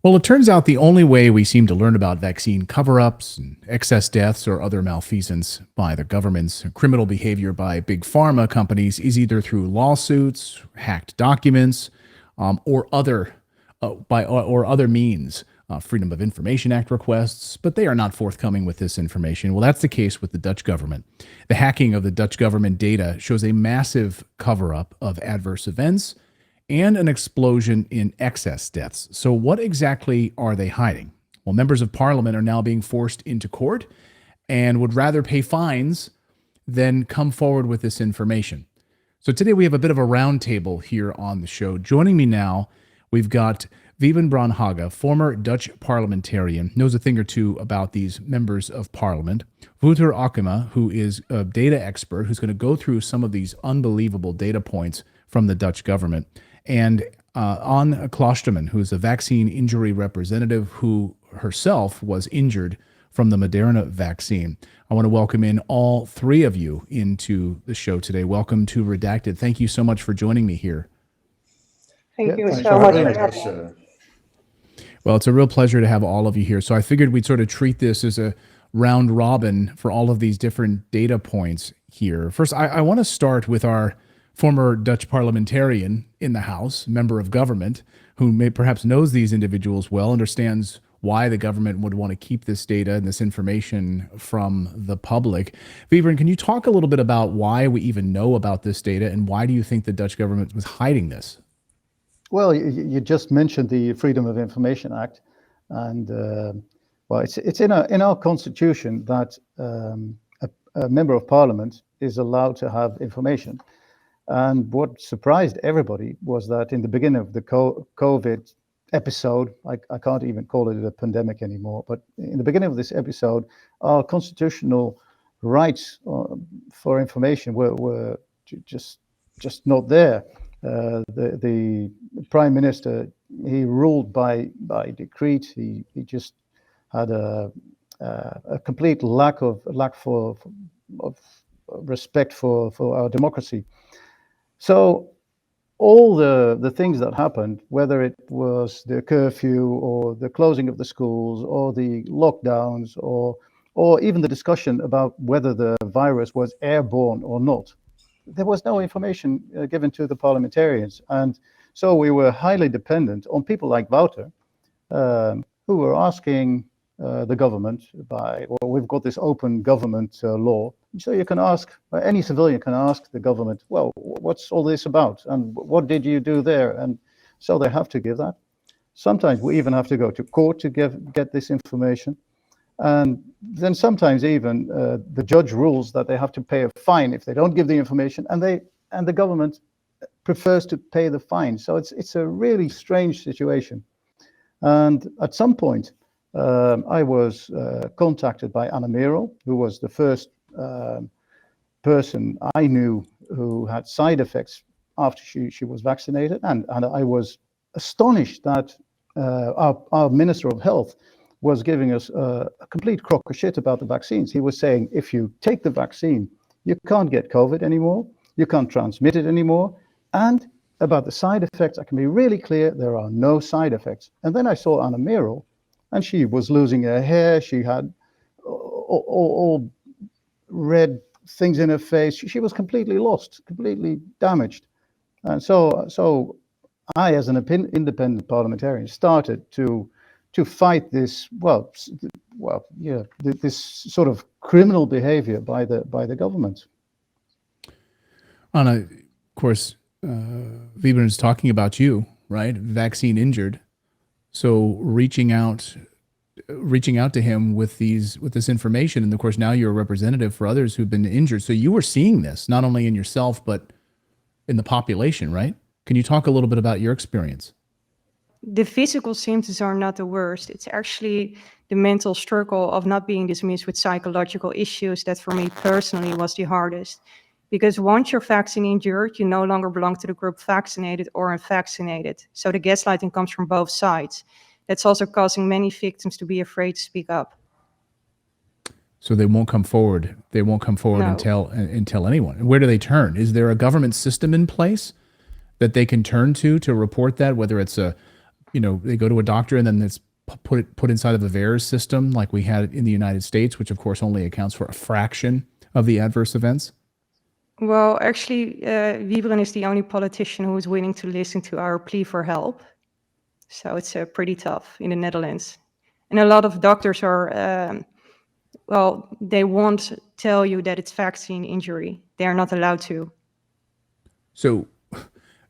Well, it turns out the only way we seem to learn about vaccine cover-ups and excess deaths or other malfeasance by the governments, criminal behavior by big pharma companies is either through lawsuits, hacked documents, or other means. Freedom of Information Act requests, but they are not forthcoming with this information. Well, that's the case with the Dutch government. The hacking of the Dutch government data shows a massive cover-up of adverse events and an explosion in excess deaths. So what exactly are they hiding? Well, members of parliament are now being forced into court and would rather pay fines than come forward with this information. So today we have a bit of a roundtable here on the show. Joining me now, we've got Wieben Braunhage, former Dutch parliamentarian, knows a thing or two about these members of parliament. Wouter Akema, who is a data expert, who's going to go through some of these unbelievable data points from the Dutch government. And Anne Klosterman, who's a vaccine injury representative who herself was injured from the Moderna vaccine. I want to welcome in all three of you into the show today. Welcome to Redacted. Thank you so much for joining me here. Thank you so much for having us. Well, it's a real pleasure to have all of you here. So I figured we'd sort of treat this as a round robin for all of these different data points here. First, I want to start with our former Dutch parliamentarian in the House, member of government, who may perhaps knows these individuals well, understands why the government would want to keep this data and this information from the public. Wieben, can you talk a little bit about why we even know about this data and why do you think the Dutch government was hiding this? Well, you just mentioned the Freedom of Information Act, and well, it's in our constitution that a member of parliament is allowed to have information. And what surprised everybody was that in the beginning of the COVID episode, I can't even call it a pandemic anymore, but in the beginning of this episode, our constitutional rights for information were just not there. The prime minister, he ruled by decree. He just had a complete lack for respect for our democracy. So all the things that happened, whether it was the curfew or the closing of the schools or the lockdowns or even the discussion about whether the virus was airborne or not, there was no information given to the parliamentarians. And so we were highly dependent on people like Wouter, who were asking the government we've got this open government law. So you can ask, any civilian can ask the government, well, what's all this about? And what did you do there? And so they have to give that. Sometimes we even have to go to court to get this information. And then sometimes even the judge rules that they have to pay a fine if they don't give the information, and the government prefers to pay the fine. So it's a really strange situation. And at some point, I was contacted by Anne Merel, who was the first person I knew who had side effects after she was vaccinated, and I was astonished that our Minister of Health was giving us a complete crock of shit about the vaccines. He was saying, if you take the vaccine, you can't get COVID anymore, you can't transmit it anymore, and about the side effects, I can be really clear, there are no side effects. And then I saw Anne Merel, and she was losing her hair, she had all red things in her face, she was completely lost, completely damaged. And so I, as an independent parliamentarian, started to fight this, this sort of criminal behavior by the government. Anna, of course, Wieben is talking about you, right? Vaccine injured. So reaching out to him with this information, and of course now you're a representative for others who've been injured. So you were seeing this not only in yourself but in the population, right? Can you talk a little bit about your experience? The physical symptoms are not the worst. It's actually the mental struggle of not being dismissed with psychological issues that for me personally was the hardest. Because once you're vaccine injured, you no longer belong to the group vaccinated or unvaccinated. So the gaslighting comes from both sides. That's also causing many victims to be afraid to speak up. So they won't come forward. They won't come forward No. and tell anyone. Where do they turn? Is there a government system in place that they can turn to report that, whether it's a they go to a doctor and then it's put inside of a VAERS system like we had in the United States, which of course only accounts for a fraction of the adverse events? Well, actually, Wiebren is the only politician who is willing to listen to our plea for help. So it's pretty tough in the Netherlands. And a lot of doctors are, they won't tell you that it's vaccine injury. They are not allowed to. So,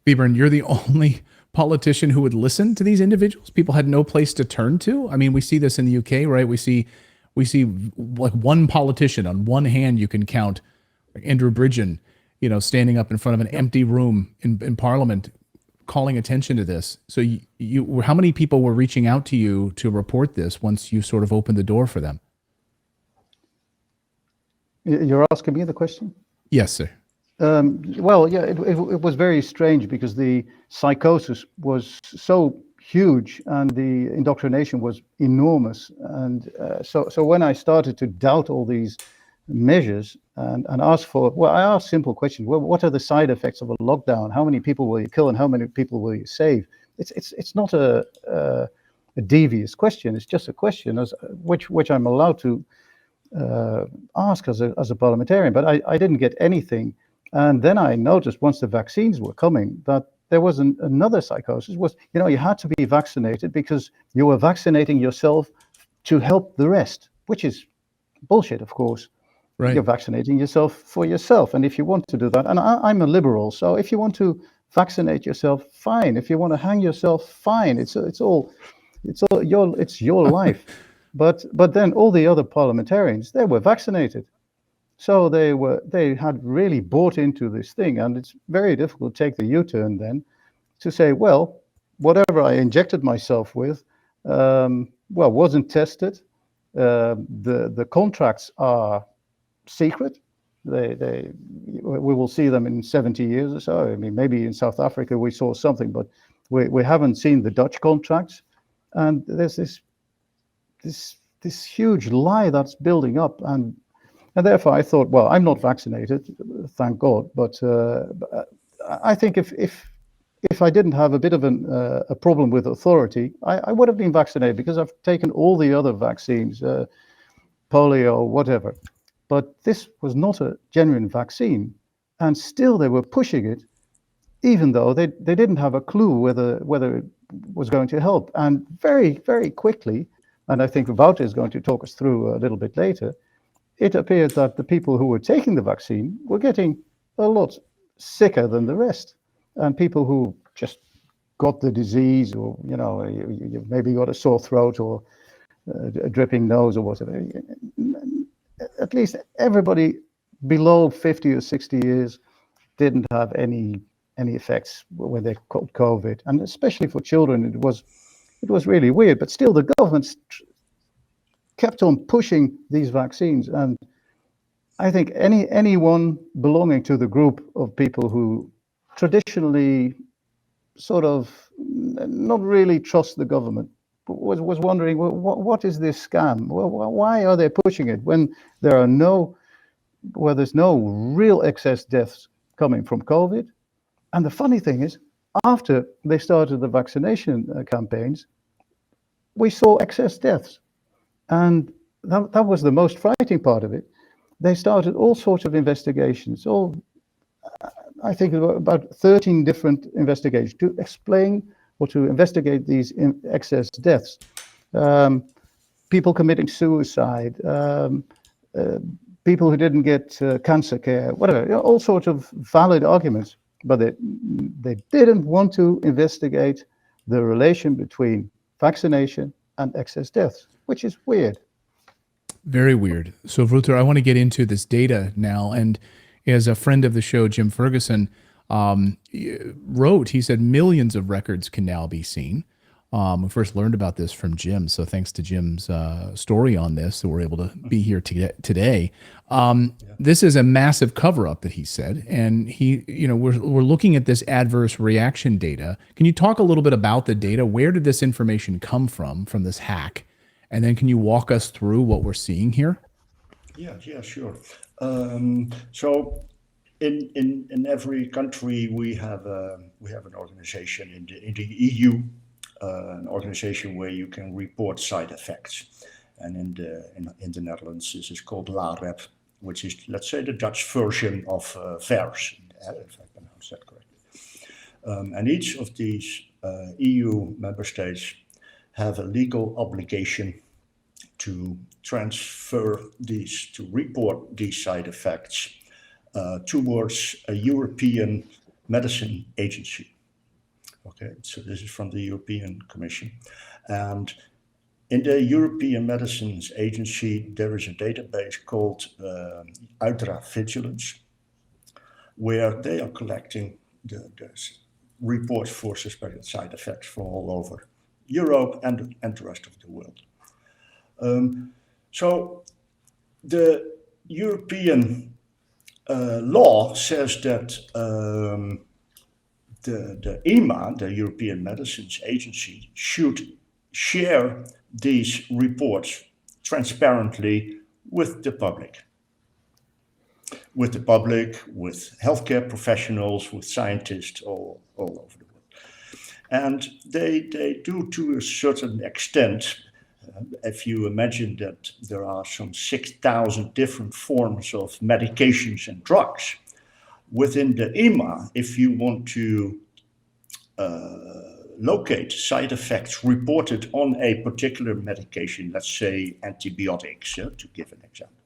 Wiebren, you're the only politician who would listen to these individuals? People had no place to turn to? I mean, we see this in the UK, right? We see like one politician on one hand you can count, like Andrew Bridgen, standing up in front of an empty room in Parliament, calling attention to this. So you how many people were reaching out to you to report this once you sort of opened the door for them? You're asking me the question? Yes, sir. Well, yeah, it was very strange because the psychosis was so huge and the indoctrination was enormous. And so when I started to doubt all these measures and ask for, well, I asked simple questions. Well, what are the side effects of a lockdown? How many people will you kill and how many people will you save? It's not a devious question. It's just a question which I'm allowed to ask as a parliamentarian, but I didn't get anything. And then I noticed once the vaccines were coming that there was another psychosis. Was you had to be vaccinated because you were vaccinating yourself to help the rest, which is bullshit, of course. Right. You're vaccinating yourself for yourself, and if you want to do that, and I'm a liberal, so if you want to vaccinate yourself, fine. If you want to hang yourself, fine. It's your life. But then all the other parliamentarians, they were vaccinated. So they had really bought into this thing, and it's very difficult to take the U-turn then to say, well, whatever I injected myself with, wasn't tested. The contracts are secret. We will see them in 70 years or so. I mean, maybe in South Africa we saw something, but we haven't seen the Dutch contracts, and there's this huge lie that's building up, and therefore I thought, well, I'm not vaccinated, thank God. But I think if I didn't have a bit of a problem with authority, I would have been vaccinated because I've taken all the other vaccines, polio, whatever. But this was not a genuine vaccine, and still they were pushing it, even though they didn't have a clue whether it was going to help. And very, very quickly, and I think Wouter is going to talk us through a little bit later, it appeared that the people who were taking the vaccine were getting a lot sicker than the rest. And people who just got the disease, or, you maybe got a sore throat or a dripping nose or whatever, at least everybody below 50 or 60 years didn't have any effects when they caught COVID. And especially for children, it was really weird. But still, the government kept on pushing these vaccines, and I think anyone belonging to the group of people who traditionally sort of not really trust the government was wondering, well, what is this scam? Well, why are they pushing it when there's no real excess deaths coming from COVID? And the funny thing is, after they started the vaccination campaigns, we saw excess deaths. And that was the most frightening part of it. They started all sorts of investigations, I think about 13 different investigations to explain or to investigate these excess deaths. People committing suicide, people who didn't get cancer care, whatever, all sorts of valid arguments. But they didn't want to investigate the relation between vaccination and excess deaths, which is weird. Very weird. So, Wouter, I want to get into this data now. And as a friend of the show, Jim Ferguson, wrote, he said millions of records can now be seen. We first learned about this from Jim. So thanks to Jim's story on this, so we're able to be here today. This is a massive cover-up that he said. And we're looking at this adverse reaction data. Can you talk a little bit about the data? Where did this information come from this hack? And then can you walk us through what we're seeing here? Yeah, sure. So in every country we have an organization in the EU an organization where you can report side effects. And in the Netherlands, this is called LAREP, which is, let's say, the Dutch version of VERS, if I pronounce that correctly. And each of these EU member states have a legal obligation to transfer these, to report these side effects towards a European Medicine Agency. Okay, so this is from the European Commission. And in the European Medicines Agency, there is a database called Ultravigilance, where they are collecting the reports for suspected side effects from all over Europe and the rest of the world. So the European law says that the EMA, the European Medicines Agency, should share these reports transparently with the public. With healthcare professionals, with scientists all over the world. And they do to a certain extent. If you imagine that there are some 6,000 different forms of medications and drugs within the EMA, if you want to locate side effects reported on a particular medication, let's say antibiotics, to give an example,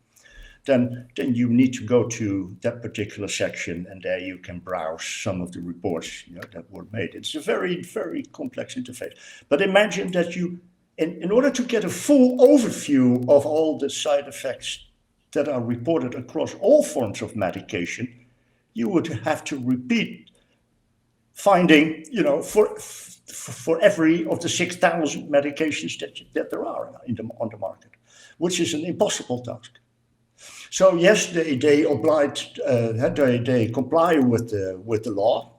then you need to go to that particular section, and there you can browse some of the reports that were made. It's a very, very complex interface. But imagine that you, in order to get a full overview of all the side effects that are reported across all forms of medication, you would have to repeat finding, for every of the 6,000 medications that there are on the market, which is an impossible task. So yes, they comply with the law,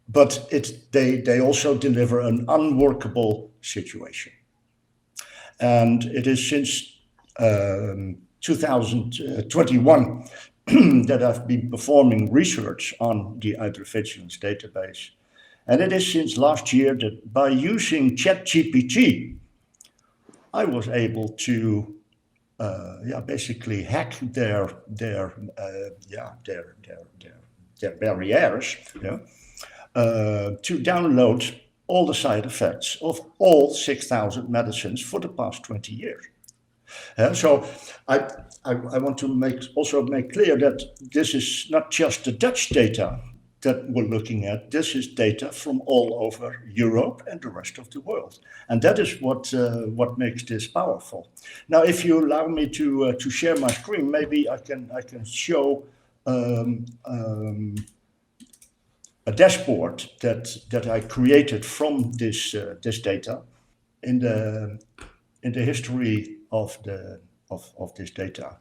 but they also deliver an unworkable situation. And it is since 2021 that I've been performing research on the Ultravigilance database. And it is since last year that by using ChatGPT, I was able to basically hack their barriers to download all the side effects of all 6,000 medicines for the past 20 years. So I want to make clear that this is not just the Dutch data that we're looking at. This is data from all over Europe and the rest of the world, and that is what makes this powerful. Now, if you allow me to share my screen, maybe I can show a dashboard that I created from this data. In the history of this data,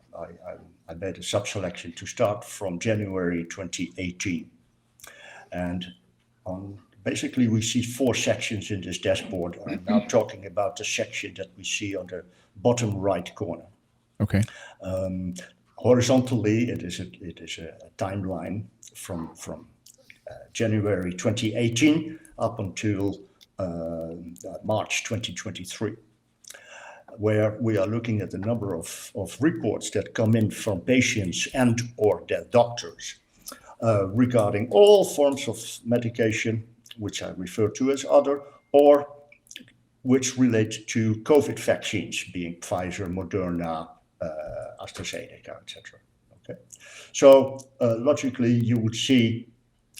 I made a sub-selection to start from January 2018. And basically we see 4 sections in this dashboard. I'm now talking about the section that we see on the bottom right corner. Okay. Horizontally, it is a timeline from January 2018 up until March 2023, where we are looking at the number of reports that come in from patients and or their doctors regarding all forms of medication, which I refer to as other, or which relate to COVID vaccines, being Pfizer, Moderna, AstraZeneca, etc. Okay, so logically, you would see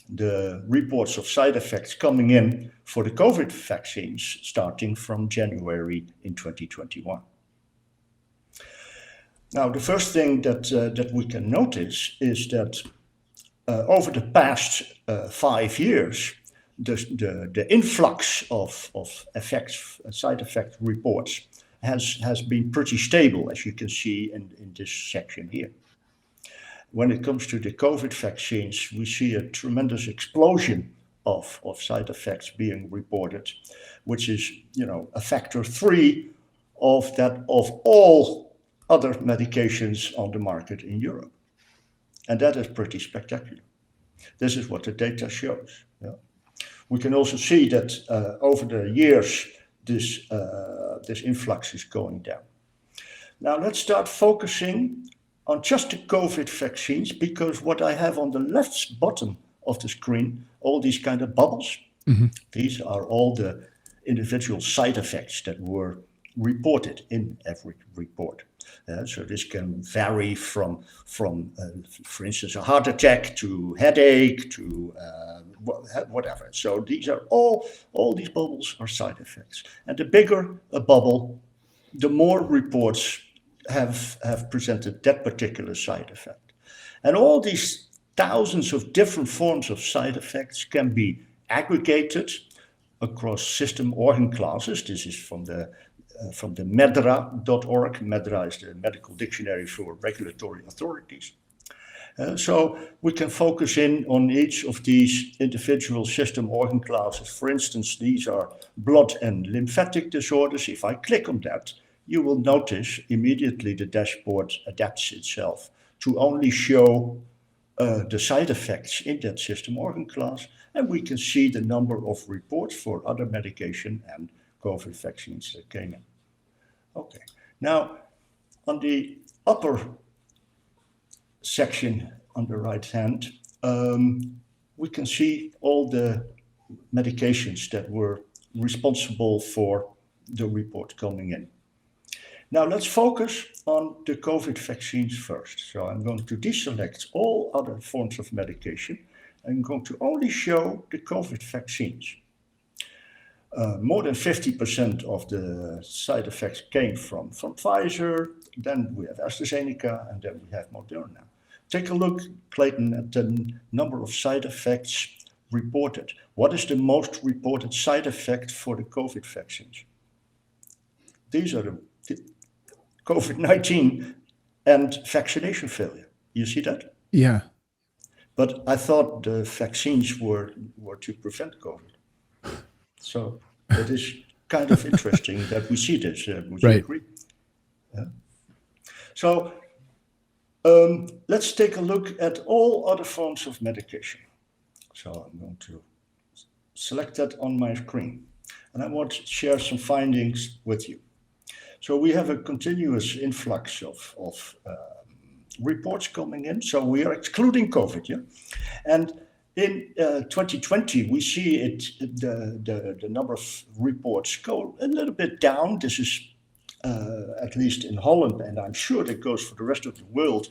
the reports of side effects coming in for the COVID vaccines starting from January in 2021. Now, the first thing that we can notice is that over the past 5 years, the influx of side effect reports has been pretty stable, as you can see in this section here. When it comes to the COVID vaccines, we see a tremendous explosion of side effects being reported, which is, a factor 3 of all other medications on the market in Europe. And that is pretty spectacular. This is what the data shows. Yeah. We can also see that over the years, this influx is going down. Now let's start focusing on just the COVID vaccines, because what I have on the left bottom of the screen, all these kind of bubbles, these are all the individual side effects that were reported in every report. So this can vary from for instance, a heart attack to headache to whatever. So these are all these bubbles are side effects. And the bigger a bubble, the more reports have presented that particular side effect. And all these thousands of different forms of side effects can be aggregated across system organ classes. This is from the medra.org. Medra is the medical dictionary for regulatory authorities. So we can focus in on each of these individual system organ classes. For instance, these are blood and lymphatic disorders. If I click on that, you will notice immediately the dashboard adapts itself to only show the side effects in that system organ class, and we can see the number of reports for other medication and COVID vaccines that came in. Okay, now on the upper section on the right hand, we can see all the medications that were responsible for the report coming in. Now let's focus on the COVID vaccines first. So I'm going to deselect all other forms of medication. I'm going to only show the COVID vaccines. More than 50% of the side effects came from Pfizer, then we have AstraZeneca, and then we have Moderna. Take a look, Clayton, at the number of side effects reported. What is the most reported side effect for the COVID vaccines? These are the COVID-19 and vaccination failure. You see that? Yeah. But I thought the vaccines were to prevent COVID. So it is kind of interesting that we see this. Would you agree? Yeah. So let's take a look at all other forms of medication. So I'm going to select that on my screen. And I want to share some findings with you. So we have a continuous influx of reports coming in. So we are excluding COVID, yeah? And in 2020, we see the number of reports go a little bit down. This is at least in Holland, and I'm sure that goes for the rest of the world.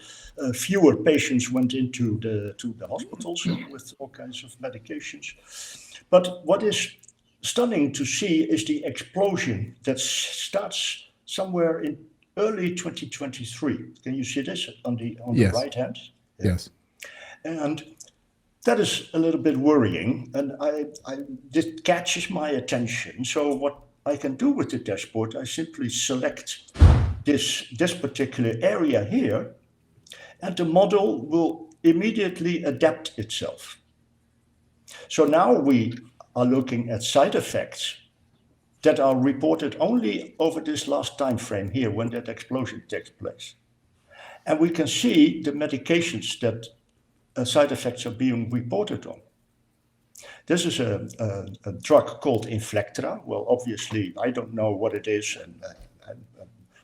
Fewer patients went into the hospitals with all kinds of medications. But what is stunning to see is the explosion that starts somewhere in early 2023. Can you see this on the right hand? Yes. And that is a little bit worrying, and this catches my attention. So what I can do with the dashboard, I simply select this particular area here, and the model will immediately adapt itself. So now we are looking at side effects that are reported only over this last time frame here when that explosion takes place. And we can see the medications that side effects are being reported on. This is a drug called Inflectra. Well, obviously, I don't know what it is, and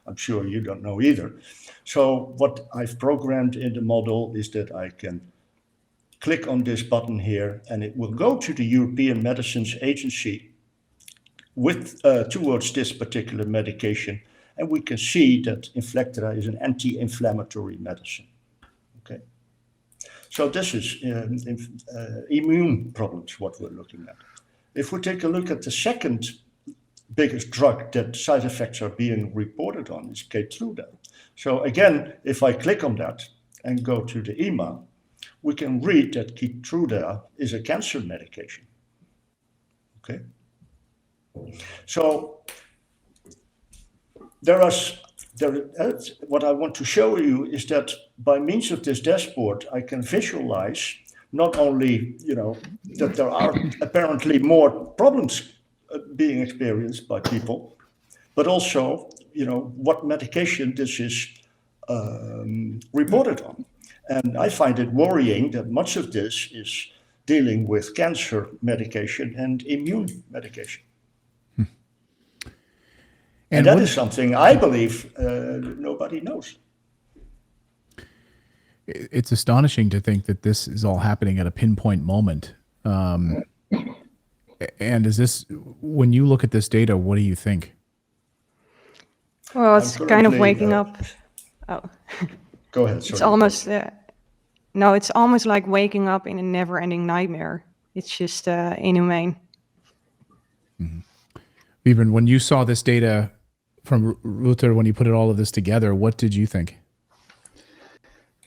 I'm sure you don't know either. So what I've programmed in the model is that I can click on this button here, and it will go to the European Medicines Agency with towards this particular medication, and we can see that Inflectra is an anti-inflammatory medicine. Okay, so this is immune problems, what we're looking at. If we take a look at the second biggest drug that side effects are being reported on is Keytruda. So again, if I click on that and go to the EMA, we can read that Keytruda is a cancer medication. Okay. So what I want to show you is that by means of this dashboard, I can visualize not only, that there are apparently more problems being experienced by people, but also, what medication this is reported on. And I find it worrying that much of this is dealing with cancer medication and immune medication. And that is something I believe nobody knows. It's astonishing to think that this is all happening at a pinpoint moment. And is this, when you look at this data, what do you think? Well, it's kind of waking up. Oh, go ahead. Sorry. It's almost no, it's almost like waking up in a never-ending nightmare. It's just inhumane. Vibren, when you saw this data from Ruther, when you put all of this together, what did you think?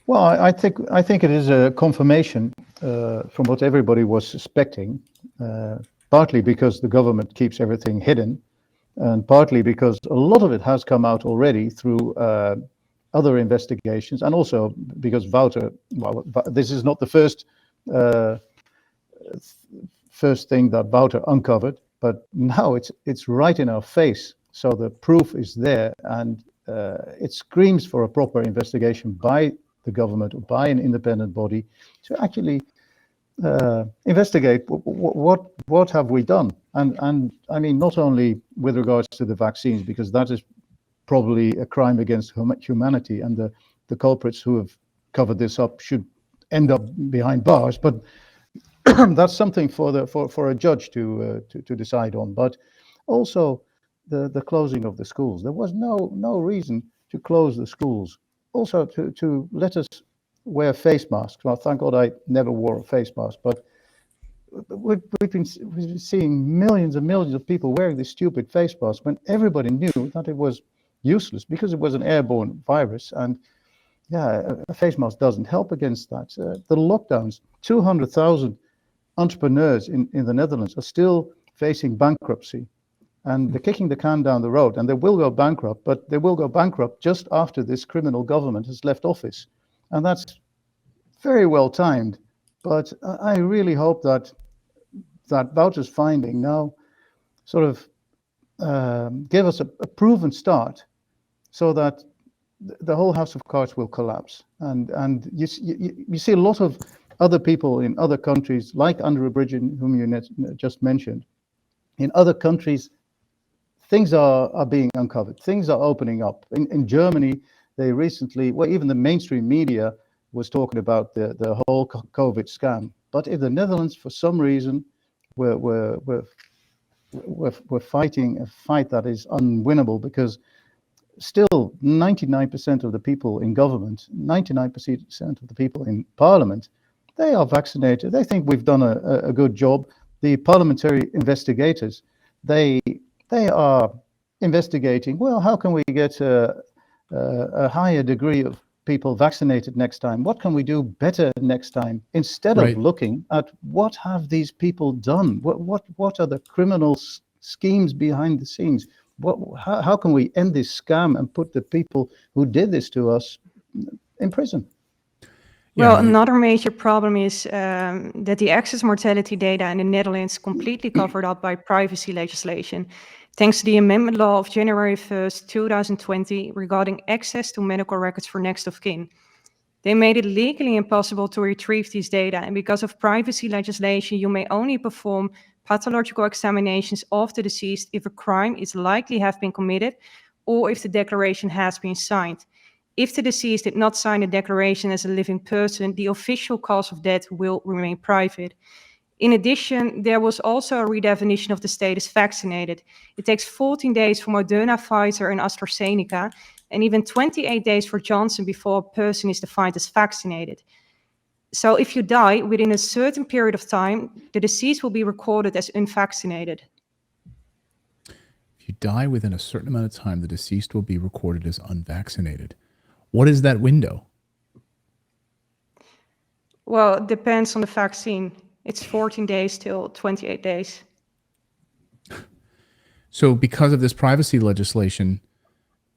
Well, I think it is a confirmation from what everybody was suspecting, partly because the government keeps everything hidden, and partly because a lot of it has come out already through other investigations, and also because Wouter, well, this is not the first thing that Wouter uncovered, but now it's right in our face. So the proof is there, and it screams for a proper investigation by the government or by an independent body to actually investigate what have we done, and I mean not only with regards to the vaccines, because that is probably a crime against humanity, and the culprits who have covered this up should end up behind bars, but that's something for a judge to decide on. But also the closing of the schools. There was no reason to close the schools. Also to let us wear face masks. Well, thank God I never wore a face mask, but we've been seeing millions and millions of people wearing this stupid face mask when everybody knew that it was useless because it was an airborne virus. And yeah, a face mask doesn't help against that. The lockdowns, 200,000 entrepreneurs in the Netherlands are still facing bankruptcy. And they're kicking the can down the road, and they will go bankrupt, but they will go bankrupt just after this criminal government has left office. And that's very well timed. But I really hope that Wouter's finding now sort of give us a proven start so that the whole house of cards will collapse. And you see a lot of other people in other countries, like Under a Bridge, whom you just mentioned, in other countries, things are being uncovered. Things are opening up. In Germany, they recently, well, even the mainstream media was talking about the whole COVID scam. But in the Netherlands, for some reason, we're fighting a fight that is unwinnable, because still 99% of the people in government, 99% of the people in parliament, they are vaccinated. They think we've done a good job. The parliamentary investigators, they are investigating, well, how can we get a higher degree of people vaccinated next time? What can we do better next time? Instead of looking at what have these people done? What are the criminal schemes behind the scenes? How can we end this scam and put the people who did this to us in prison? Well, another major problem is that the excess mortality data in the Netherlands completely covered up by privacy legislation, thanks to the amendment law of January 1st, 2020 regarding access to medical records for next of kin. They made it legally impossible to retrieve these data, and because of privacy legislation, you may only perform pathological examinations of the deceased if a crime is likely have been committed or if the declaration has been signed. If the deceased did not sign a declaration as a living person, the official cause of death will remain private. In addition, there was also a redefinition of the status vaccinated. It takes 14 days for Moderna, Pfizer, and AstraZeneca, and even 28 days for Johnson before a person is defined as vaccinated. So if you die within a certain period of time, the deceased will be recorded as unvaccinated. If you die within a certain amount of time, the deceased will be recorded as unvaccinated. What is that window? Well, it depends on the vaccine. It's 14 days till 28 days. So because of this privacy legislation,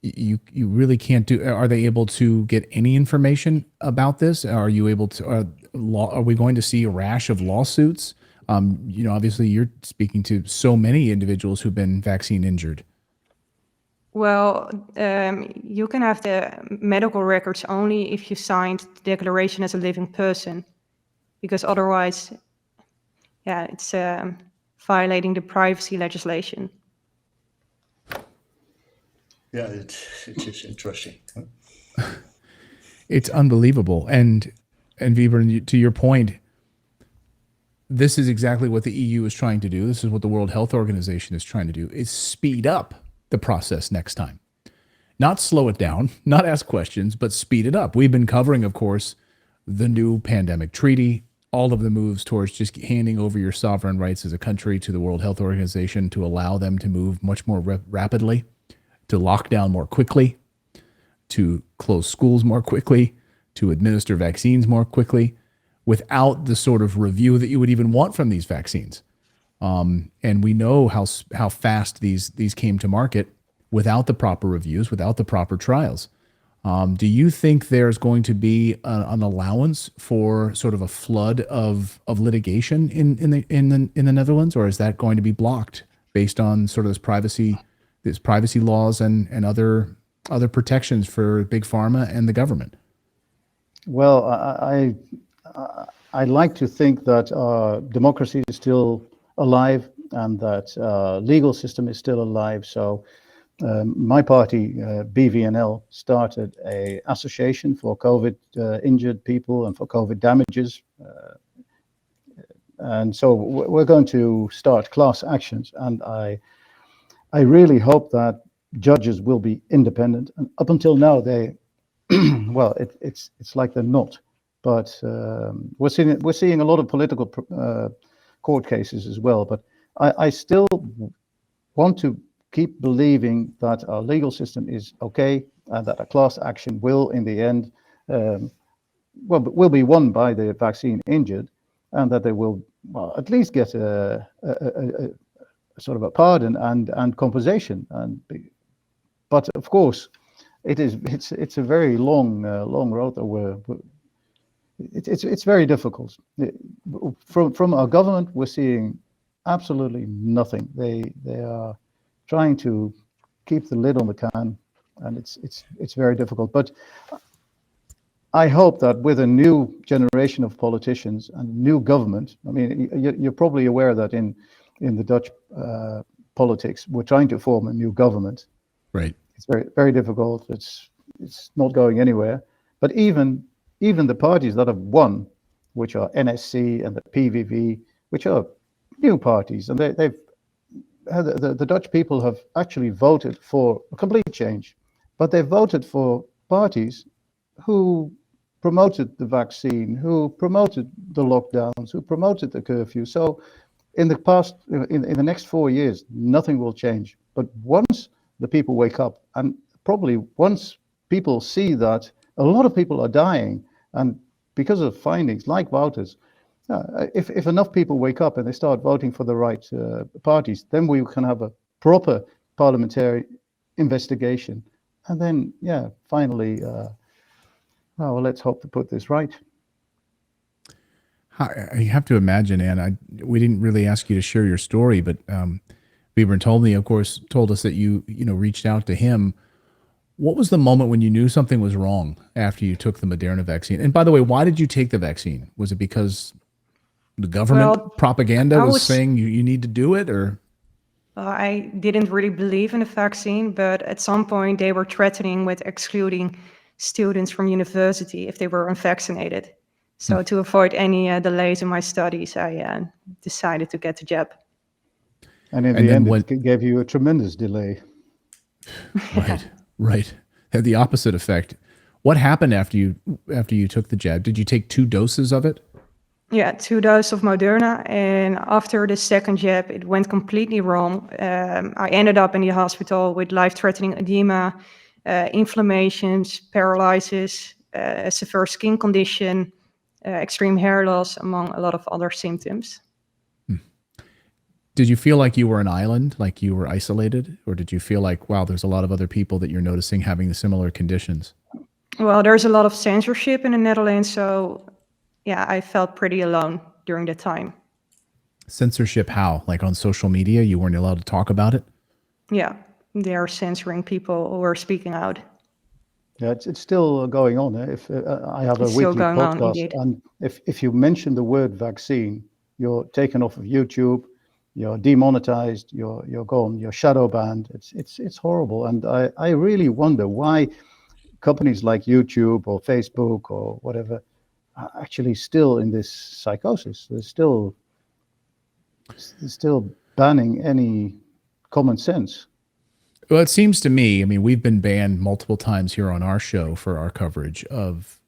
you really can't do, are they able to get any information about this? Are you able to, are we going to see a rash of lawsuits? Obviously you're speaking to so many individuals who've been vaccine injured. Well, you can have the medical records only if you signed the declaration as a living person, because otherwise yeah, it's violating the privacy legislation. Yeah, it is interesting. It's unbelievable. And Vibern, to your point, this is exactly what the EU is trying to do. This is what the World Health Organization is trying to do, is speed up the process next time. Not slow it down, not ask questions, but speed it up. We've been covering, of course, the new pandemic treaty, all of the moves towards just handing over your sovereign rights as a country to the World Health Organization to allow them to move much more rapidly, to lock down more quickly, to close schools more quickly, to administer vaccines more quickly, without the sort of review that you would even want from these vaccines. And we know how fast these came to market without the proper reviews, without the proper trials. Do you think there's going to be an allowance for sort of a flood of litigation in the Netherlands, or is that going to be blocked based on sort of this privacy laws and other protections for big pharma and the government? Well, I like to think that democracy is still alive and that legal system is still alive. So my party, BVNL, started a association for COVID injured people and for COVID damages. And so we're going to start class actions. And I really hope that judges will be independent. And up until now, they, well, it's like they're not. But we're seeing a lot of political court cases as well. But I still want to keep believing that our legal system is okay and that a class action will, in the end, will be won by the vaccine injured, and that they will, well, at least get a sort of a pardon and compensation. But of course, it's a very long road that it's very difficult. From our government, we're seeing absolutely nothing. They are trying to keep the lid on the can, and it's very difficult. But I hope that with a new generation of politicians and new government, I mean, you're probably aware that in the Dutch politics, we're trying to form a new government. Right. It's very, very difficult. It's not going anywhere. But even the parties that have won, which are NSC and the PVV, which are new parties, and the Dutch people have actually voted for a complete change, but they voted for parties who promoted the vaccine, who promoted the lockdowns, who promoted the curfew. So in the past, in the next 4 years, nothing will change. But once the people wake up, and probably once people see that a lot of people are dying, and because of findings like Wouters, if enough people wake up and they start voting for the right parties, then we can have a proper parliamentary investigation. And then, finally, well, let's hope to put this right. I have to imagine, Anne, we didn't really ask you to share your story, but Vibern told us that you reached out to him. What was the moment when you knew something was wrong after you took the Moderna vaccine? And by the way, why did you take the vaccine? Was it because the government propaganda was saying you need to do it, or? I didn't really believe in the vaccine, but at some point they were threatening with excluding students from university if they were unvaccinated. So to avoid any delays in my studies, I decided to get the jab. And in the end, it gave you a tremendous delay. Right. Had the opposite effect. What happened after you took the jab? Did you take 2 doses of it? Yeah, 2 doses of Moderna, and after the second jab, it went completely wrong. I ended up in the hospital with life-threatening edema, inflammations, paralysis, a severe skin condition, extreme hair loss, among a lot of other symptoms. Did you feel like you were an island, like you were isolated, or did you feel like, wow, there's a lot of other people that you're noticing having the similar conditions? Well, there's a lot of censorship in the Netherlands, so yeah, I felt pretty alone during the time. Censorship how? Like on social media, you weren't allowed to talk about it? Yeah, they are censoring people who are speaking out. Yeah, it's still going on. If I have a weekly podcast, and if you mention the word vaccine, you're taken off of YouTube, you're demonetized, you're gone, you're shadow banned. It's horrible, and I really wonder why companies like YouTube or Facebook or whatever are actually still in this psychosis. They're still banning any common sense. Well, it seems to me, I mean, we've been banned multiple times here on our show for our coverage of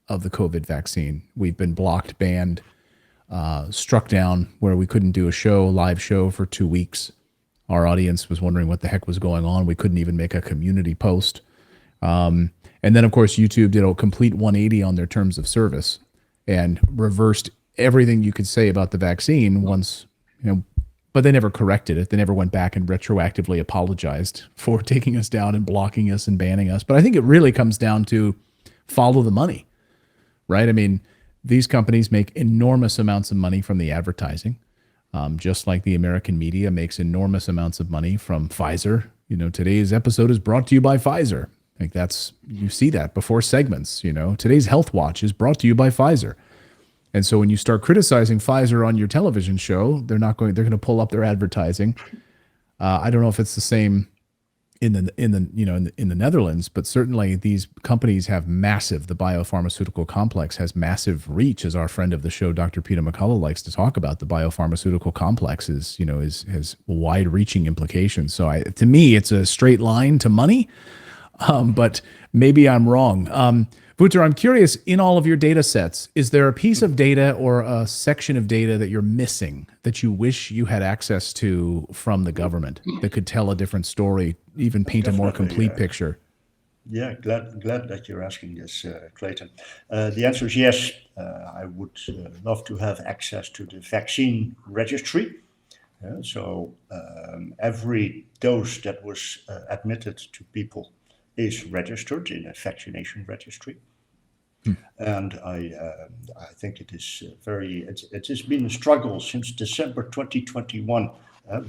the COVID vaccine. We've been blocked, banned, struck down, where we couldn't do a live show for 2 weeks. Our audience was wondering what the heck was going on. We couldn't even make a community post. And then, of course, YouTube did a complete 180 on their terms of service and reversed everything you could say about the vaccine once, but they never corrected it. They never went back and retroactively apologized for taking us down and blocking us and banning us. But I think it really comes down to follow the money, right? I mean, these companies make enormous amounts of money from the advertising, just like the American media makes enormous amounts of money from Pfizer. Today's episode is brought to you by Pfizer. Like you see that before segments. Today's Health Watch is brought to you by Pfizer. And so when you start criticizing Pfizer on your television show, they're going to pull up their advertising. I don't know if it's the same in the Netherlands, but certainly these companies have the biopharmaceutical complex has massive reach, as our friend of the show, Dr. Peter McCullough, likes to talk about. The biopharmaceutical complex has wide-reaching implications. So to me, it's a straight line to money, but maybe I'm wrong. Wouter, I'm curious, in all of your data sets, is there a piece of data or a section of data that you're missing that you wish you had access to from the government that could tell a different story, even paint a more complete picture? Yeah, glad that you're asking this, Clayton. The answer is yes. I would love to have access to the vaccine registry. So every dose that was admitted to people is registered in a vaccination registry. And I think it is it has been a struggle since December 2021.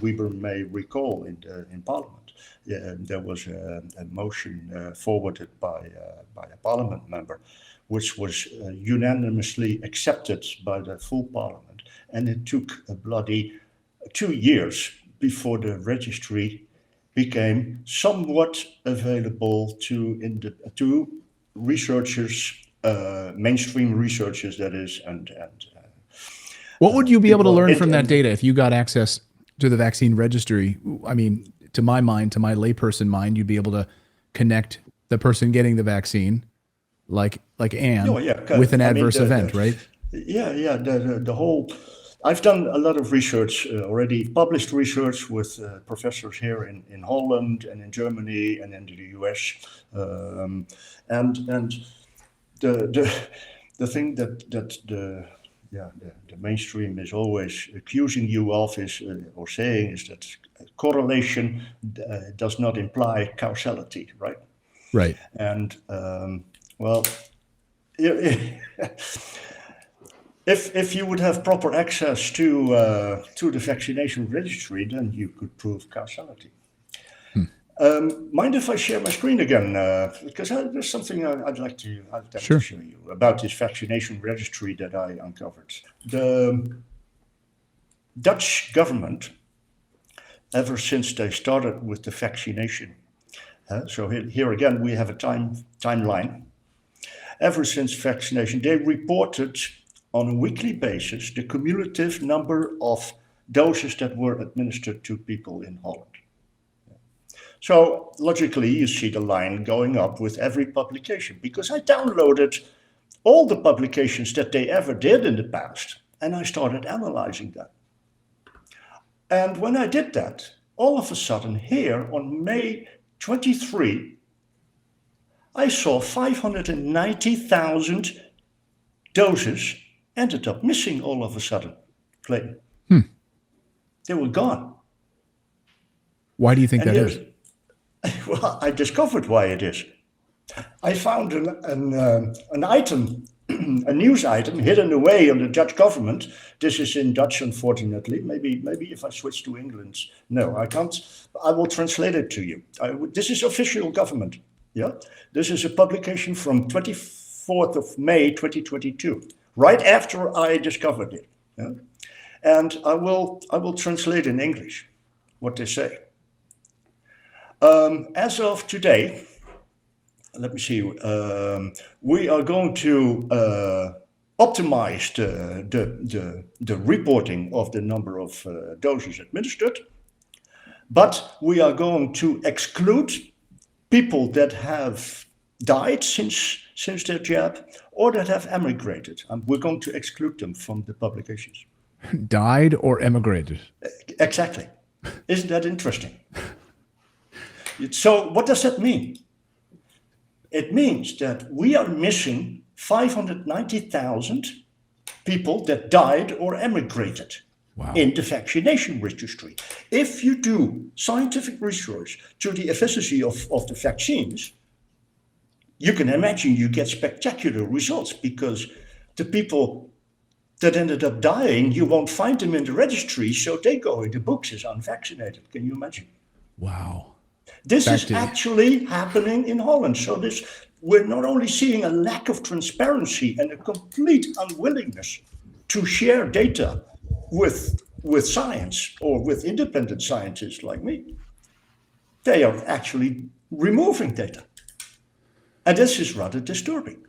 We may recall in Parliament, there was a motion forwarded by a Parliament member, which was unanimously accepted by the full Parliament. And it took a bloody 2 years before the registry became somewhat available to researchers, mainstream researchers, that is, and what would you be able to learn from that data if you got access to the vaccine registry? I mean, to my layperson mind, you'd be able to connect the person getting the vaccine, like Anne, with an adverse event, right? Yeah. The whole. I've done a lot of research already, published research with professors here in Holland and in Germany and in the US, and the thing that the mainstream is always accusing you of is or saying is that correlation does not imply causality, right? Right. And well. If you would have proper access to the vaccination registry, then you could prove causality. Mind if I share my screen again? Because there's something I'd like to show you about this vaccination registry that I uncovered. The Dutch government, ever since they started with the vaccination, so here again we have a timeline. Ever since vaccination, they reported on a weekly basis the cumulative number of doses that were administered to people in Holland. So logically, you see the line going up with every publication, because I downloaded all the publications that they ever did in the past, and I started analyzing them. And when I did that, all of a sudden here on May 23, I saw 590,000 doses ended up missing all of a sudden, Clayton. They were gone. Why do you think that is? Well, I discovered why it is. I found an item, a news item hidden away on the Dutch government. This is in Dutch, unfortunately. Maybe if I switch to English. No, I can't. I will translate it to you. This is official government. Yeah, this is a publication from 24th of May 2022. Right after I discovered it. Yeah? And I will translate in English what they say. As of today, let me see, we are going to optimize the reporting of the number of doses administered, but we are going to exclude people that have died since their jab or that have emigrated. And we're going to exclude them from the publications. Died or emigrated. Exactly. Isn't that interesting? So what does that mean? It means that we are missing 590,000 people that died or emigrated. Wow. In the vaccination registry. If you do scientific research to the efficacy of the vaccines, you can imagine you get spectacular results, because the people that ended up dying, you won't find them in the registry, so they go in the books as unvaccinated. Can you imagine? Wow. This is actually happening in Holland. So we're not only seeing a lack of transparency and a complete unwillingness to share data with science or with independent scientists like me. They are actually removing data. And this is rather disturbing.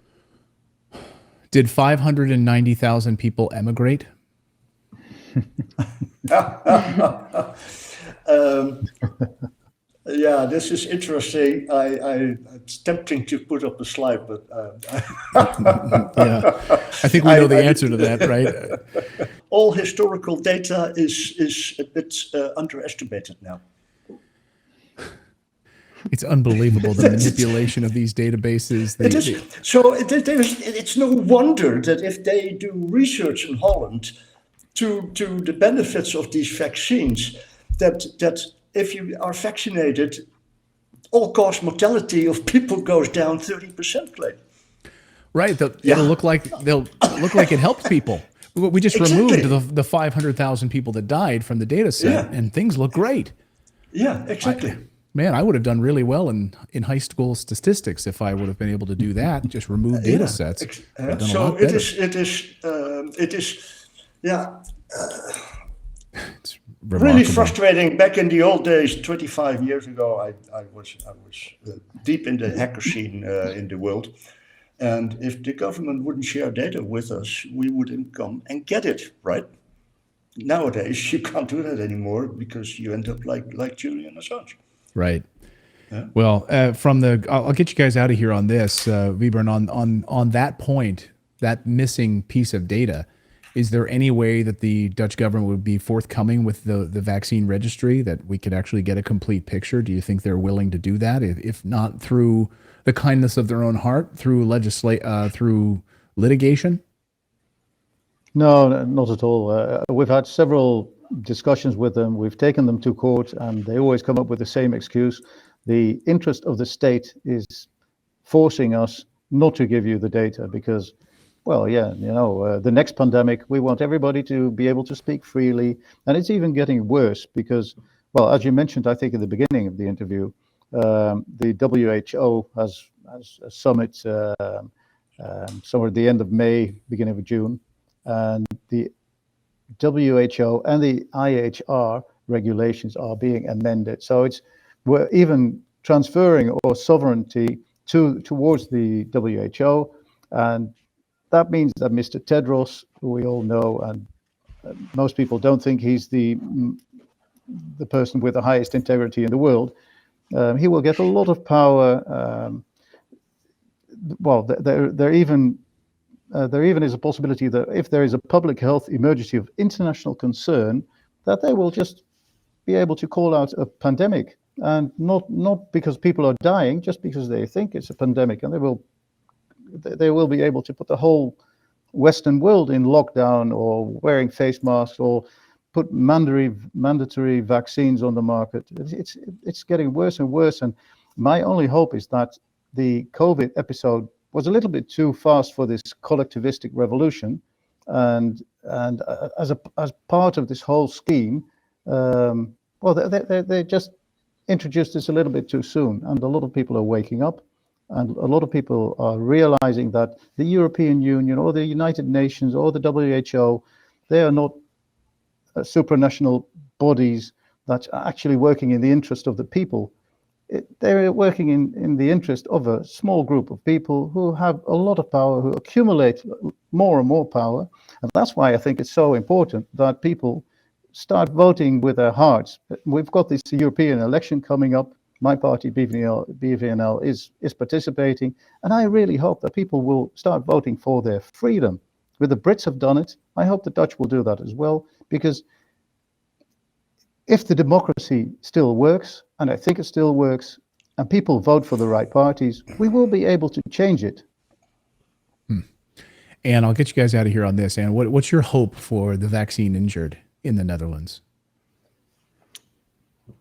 Did 590,000 people emigrate? Yeah, this is interesting. It's tempting to put up a slide, but yeah, I think we know the answer to that, right? All historical data is a bit underestimated now. It's unbelievable, the manipulation of these databases. It's no wonder that if they do research in Holland to the benefits of these vaccines, that if you are vaccinated, all-cause mortality of people goes down 30%, Clayton. Right. They'll look like it helps people. We just removed the 500,000 people that died from the data set, and things look great. Yeah, exactly. I would have done really well in high school statistics if I would have been able to do that. Just remove data sets. So it is. It's really frustrating. Back in the old days, 25 years ago, I was deep in the hacker scene in the world. And if the government wouldn't share data with us, we wouldn't come and get it, right? Nowadays, you can't do that anymore because you end up like Julian Assange. Right. Yeah. Well, I'll get you guys out of here on this, Wybern, on that point, that missing piece of data. Is there any way that the Dutch government would be forthcoming with the vaccine registry, that we could actually get a complete picture? Do you think they're willing to do that? If not through the kindness of their own heart, through through litigation? No, not at all. We've had several discussions with them. We've taken them to court, and they always come up with the same excuse. The interest of the state is forcing us not to give you the data because, well, the next pandemic, we want everybody to be able to speak freely. And it's even getting worse because, well, as you mentioned, I think at the beginning of the interview, the WHO has a summit somewhere at the end of May, beginning of June, and the WHO and the IHR regulations are being amended. So we're even transferring our sovereignty towards the WHO, and that means that Mr. Tedros, who we all know, and most people don't think he's the person with the highest integrity in the world, he will get a lot of power. There even is a possibility that if there is a public health emergency of international concern, that they will just be able to call out a pandemic, and not because people are dying, just because they think it's a pandemic, and they will be able to put the whole Western world in lockdown or wearing face masks or put mandatory vaccines on the market. It's getting worse and worse, and my only hope is that the COVID episode was a little bit too fast for this collectivistic revolution, and as part of this whole scheme, they just introduced this a little bit too soon, and a lot of people are waking up, and a lot of people are realizing that the European Union or the United Nations or the WHO, they are not supranational bodies that are actually working in the interest of the people. They're working in the interest of a small group of people who have a lot of power, who accumulate more and more power. And that's why I think it's so important that people start voting with their hearts. We've got this European election coming up. My party, BVNL, is participating. And I really hope that people will start voting for their freedom. With the Brits have done it, I hope the Dutch will do that as well, because if the democracy still works, and I think it still works, and people vote for the right parties, we will be able to change it. And I'll get you guys out of here on this. And what's your hope for the vaccine injured in the Netherlands?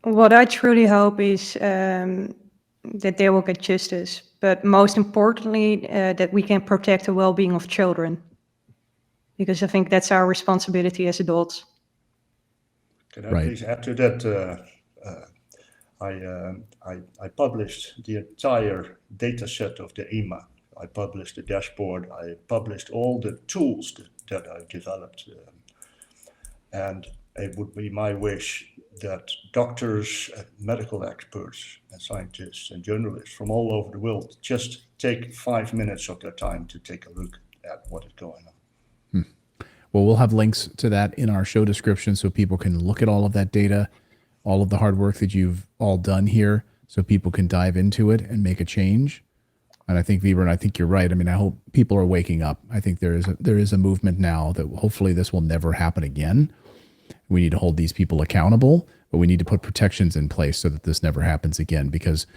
What I truly hope is that they will get justice, but most importantly, that we can protect the well-being of children, because I think that's our responsibility as adults. Can I Right. please add to that? I published the entire data set of the EMA. I published the dashboard. I published all the tools that I developed. And it would be my wish that doctors, medical experts, and scientists and journalists from all over the world just take 5 minutes of their time to take a look at what is going on. Well, we'll have links to that in our show description so people can look at all of that data, all of the hard work that you've all done here, so people can dive into it and make a change. And I think, Wiebe, I think you're right. I mean, I hope people are waking up. I think there is a movement now that hopefully this will never happen again. We need to hold these people accountable, but we need to put protections in place so that this never happens again, because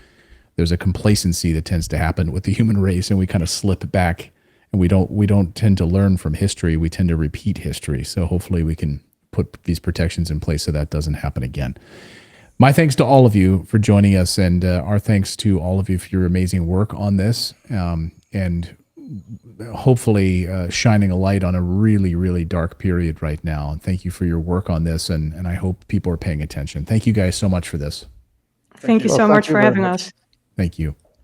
there's a complacency that tends to happen with the human race, and we kind of slip back, and we don't tend to learn from history. We tend to repeat history. So hopefully we can put these protections in place so that doesn't happen again. My thanks to all of you for joining us, and our thanks to all of you for your amazing work on this, and hopefully shining a light on a really, really dark period right now. And thank you for your work on this, and I hope people are paying attention. Thank you guys so much for this. Thank you so much for having us. Thank you.